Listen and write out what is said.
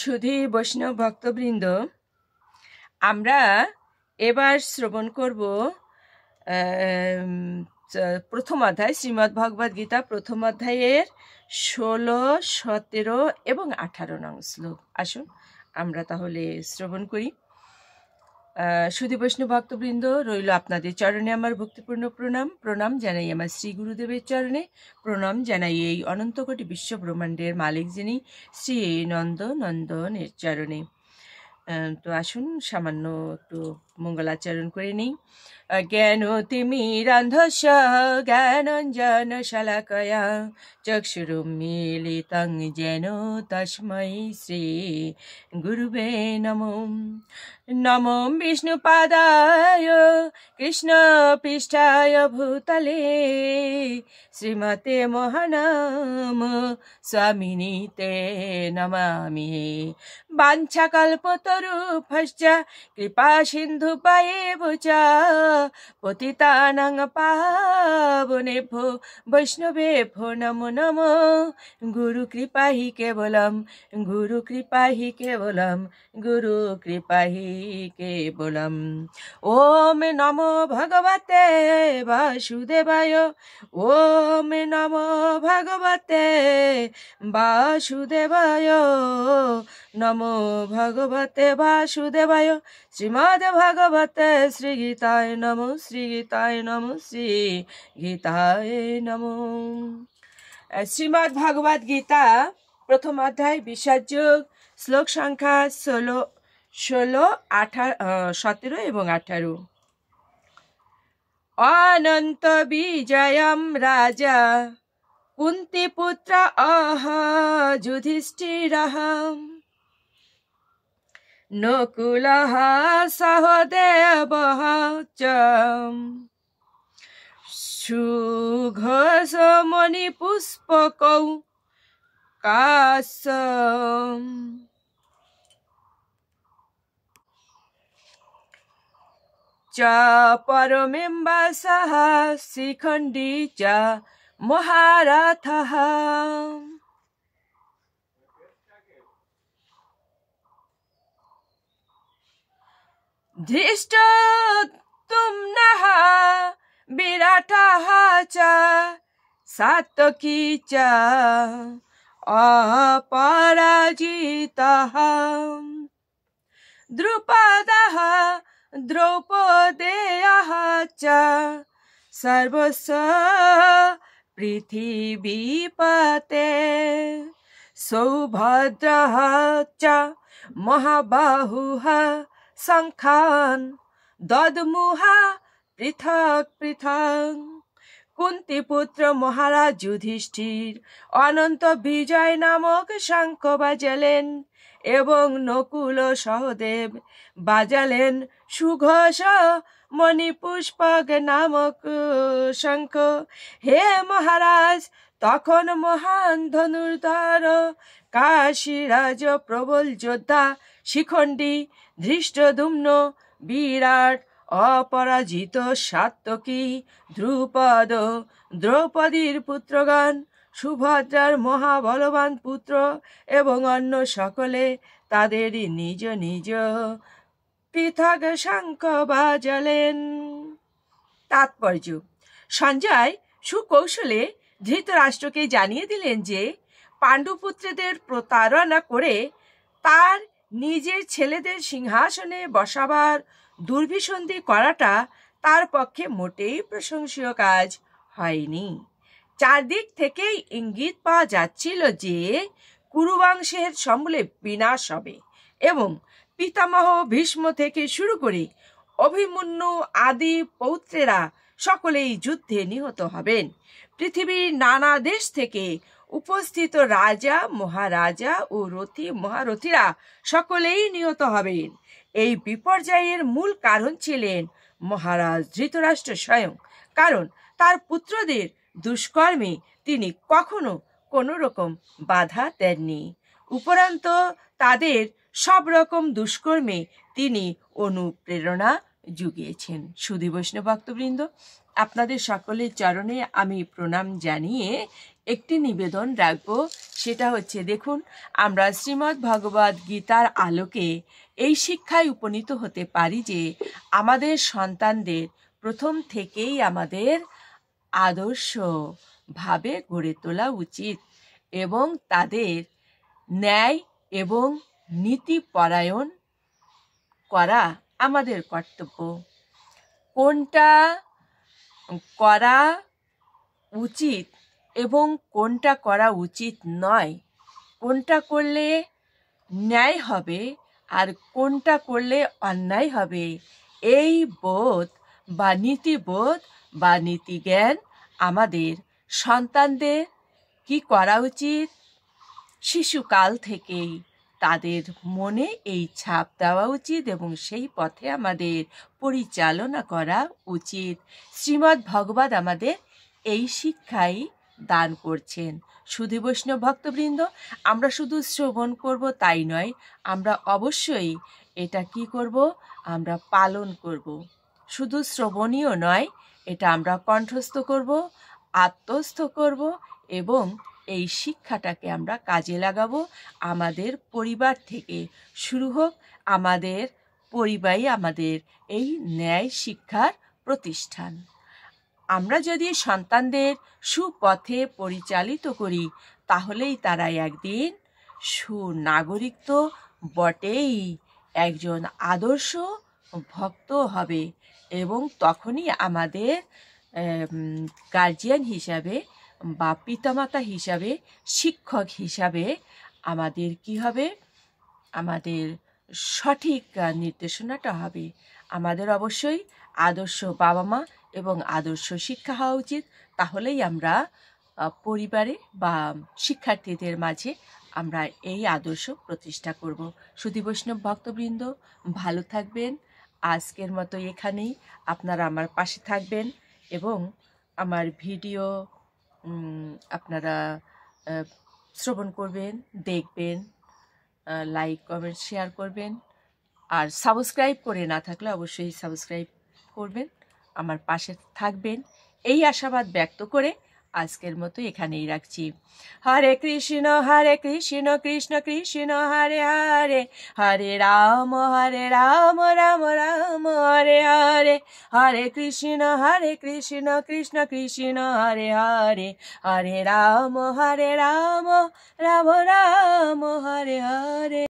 সুধী বৈষ্ণব ভক্তবৃন্দ, আমরা এবার শ্রবণ করব প্রথম অধ্যায় শ্রীমদ্ ভগবদ গীতা প্রথম অধ্যায়ের 16, 17 এবং 18 নং শ্লোক। আসুন আমরা তাহলে শ্রবণ করি। সুধী বৈষ্ণব ভক্তবৃন্দ, রইল আপনাদের চরণে আমার ভক্তিপূর্ণ প্রণাম। প্রণাম জানাই আমার শ্রী গুরুদেবের চরণে। প্রণাম জানাই এই অনন্তকোটি বিশ্ব ব্রহ্মাণ্ডের মালিক যিনি শ্রী নন্দনের চরণে। তো আসুন সামান্য একটু মঙ্গলাচরণ করে নিই। জ্ঞানতিমিরান্ধস্য জ্ঞানাঞ্জন শলাকয়া চক্ষুরুন্মীলিतं येन তস্मै শ্রী গুরুবে নমঃ। নমো বিষ্ণুপাদায় কৃষ্ণপৃষ্ঠায় ভূতলে শ্রীমতে মহানাম স্বামিনীতে নমামি। বাঞ্ছাকল্পতরুভ্যশ্চ কৃপা সিন্ধুপায়েব চ পতিতানাং পাবনেভ্যো বৈষ্ণবেভ্যো নমো নমঃ। গুরু কৃপা হি কেবলম, গুরু কৃপা হি কেবলম, গুরু কৃপা হি কেবলম। ওম নমো ভগবতে বাসুদেবায়, ওম নমো ভগবতে বাসুদেবায়, নমো ভগবতে বাসুদেবায়। শ্রীমদ্ ভগবতে শ্রী গীতায় নমো, শ্রী গীতায় নমো, শ্রী গীতায় নমো। শ্রীমদ্ ভগবদ গীতা প্রথম অধ্যায় বিসর্যোগ, শ্লোক সংখ্যা 16, 17 এবং 18। অনন্ত বিজয়ম রাজা কুন্তিপুত্র অহ যুধিষ্ঠিরঃ নকুলঃ সহদেবঃ চ সুঘোষমণিপুষ্পকৌ কাশ্যপ চ পরমেম্বাসঃ শিখণ্ডী চ মহারথঃ। ধৃষ্টদ্যুম্নঃ বিরাটঃ চ সাত্যকী চ অপরাজিতঃ। দ্রুপদঃ দ্রৌপদেয়ঃ চ সর্বস্ব পৃথিবীপতে। সৌভদ্রঃ চ মহাবাহুঃ শঙ্খান দদ্মুঃ পৃথক পৃথক। কুন্তিপুত্র মহারাজ যুধিষ্ঠির অনন্ত বিজয় নামক শঙ্খ বাজালেন এবং নকুল ও সহদেব বাজালেন সুঘোষ মণিপুষ্পক নামক শঙ্খ। হে মহারাজ, তখন মহান ধনুর্ধর কাশীরাজ প্রবল যোদ্ধা শিখণ্ডী, ধৃষ্টদ্যুম্ন বিরাট অপরাজিত সাত্যকী, দ্রুপদ দ্রৌপদীর পুত্রগণ, সুভদ্রার মহাবলবান পুত্র এবং অন্য সকলে তাদের নিজ নিজ পৃথক শঙ্খ বাজালেন। তাৎপর্য: সঞ্জয় সুকৌশলে ধৃতরাষ্ট্রকে জানিয়ে দিলেন যে পাণ্ডুপুত্রদের প্রতারণা করে তার নিজের ছেলেদের সিংহাসনে বসাবার দুর্বিসন্ধি করাটা তার পক্ষে মোটেই প্রশংসনীয় কাজ হয়নি। চারদিক থেকেই ইঙ্গিত পাওয়া যাচ্ছিল যে কুরুবংশের সমূলে বিনাশ হবে এবং পিতামহ ভীষ্ম থেকে শুরু করে অভিমন্যু আদি পৌত্রেরা সকলেই যুদ্ধে নিহত হবেন। পৃথিবীর নানা দেশ থেকে উপস্থিত রাজা মহারাজা ও রথী মহারথীরা সকলেই নিহত হবেন। এই বিপর্যয়ের মূল কারণ ছিলেন মহারাজ ধৃতরাষ্ট্র স্বয়ং, কারণ তার পুত্রদের দুষ্কর্মে তিনি কখনো কোনো রকম বাধা দেননি। উপরন্ত তাদের সব রকম দুষ্কর্মে তিনি অনুপ্রেরণা জুগিয়েছেন। সুধী বৈষ্ণব ভক্তবৃন্দ, আপনাদের সকলের চরণে আমি প্রণাম জানিয়ে একটি নিবেদন রাখব। সেটা হচ্ছে, দেখুন, আমরা শ্রীমদ্ ভগবদ গীতার আলোকে এই শিক্ষায় উপনীত হতে পারি যে আমাদের সন্তানদের প্রথম থেকেই আমাদের আদর্শভাবে গড়ে তোলা উচিত এবং তাদের ন্যায় এবং নীতিপরায়ণ করা আমাদের কর্তব্য। কোনটা করা উচিত এবং কোনটা করা উচিত নয়, কোনটা করলে ন্যায় হবে আর কোনটা করলে অন্যায় হবে, এই বোধ বা নীতিবোধ বা নীতিজ্ঞান আমাদের সন্তানদের কি করা উচিত, শিশুকাল থেকেই তাদের মনে এই ছাপ দেওয়া উচিত এবং সেই পথে আমাদের পরিচালনা করা উচিত। শ্রীমদ্ ভগবদ আমাদের এই শিক্ষাই দান করছেন। সুধী বৈষ্ণব ভক্তবৃন্দ, আমরা শুধু শ্রবণ করব তাই নয়, আমরা অবশ্যই এটা কি করব, আমরা পালন করব। শুধু শ্রবণীয় নয়, এটা আমরা কণ্ঠস্থ করব, আত্মস্থ করব এবং এই শিক্ষাটাকে আমরা কাজে লাগাবো। আমাদের পরিবার থেকে শুরু হোক, আমাদের পরিবারই আমাদের এই ন্যায় শিক্ষার প্রতিষ্ঠান। আমরা যদি সন্তানদের সুপথে পরিচালিত করি, তাহলেই তারা একদিন সুনাগরিক তো বটেই, একজন আদর্শ ভক্ত হবে এবং তখনই আমাদের গার্জিয়ান হিসাবে বা পিতামাতা হিসাবে, শিক্ষক হিসাবে আমাদের কি হবে, আমাদের সঠিক নির্দেশনাটা হবে। আমাদের অবশ্যই আদর্শ বাবা মা এবং আদর্শ শিক্ষা হওয়া উচিত। তাহলেই আমরা পরিবারে বা শিক্ষার্থীদের মাঝে আমরা এই আদর্শ প্রতিষ্ঠা করব। সুধী বৈষ্ণব ভক্তবৃন্দ, ভালো থাকবেন। আজকের মতো এখানেই। আপনারা আমার পাশে থাকবেন এবং আমার ভিডিও আপনারা শ্রবণ করবেন, দেখবেন, লাইক কমেন্ট শেয়ার করবেন। আর সাবস্ক্রাইব করে না থাকলে অবশ্যই সাবস্ক্রাইব করবেন, আমার পাশে থাকবেন, এই আশাবাদ ব্যক্ত করে আজকের মতো এখানেই রাখছি। হরে কৃষ্ণ কৃষ্ণ কৃষ্ণ হরে হরে, হরে রাম রাম রাম হরে হরে, হরে কৃষ্ণ কৃষ্ণ কৃষ্ণ হরে হরে, হরে রাম রাম রাম রাম হরে হরে।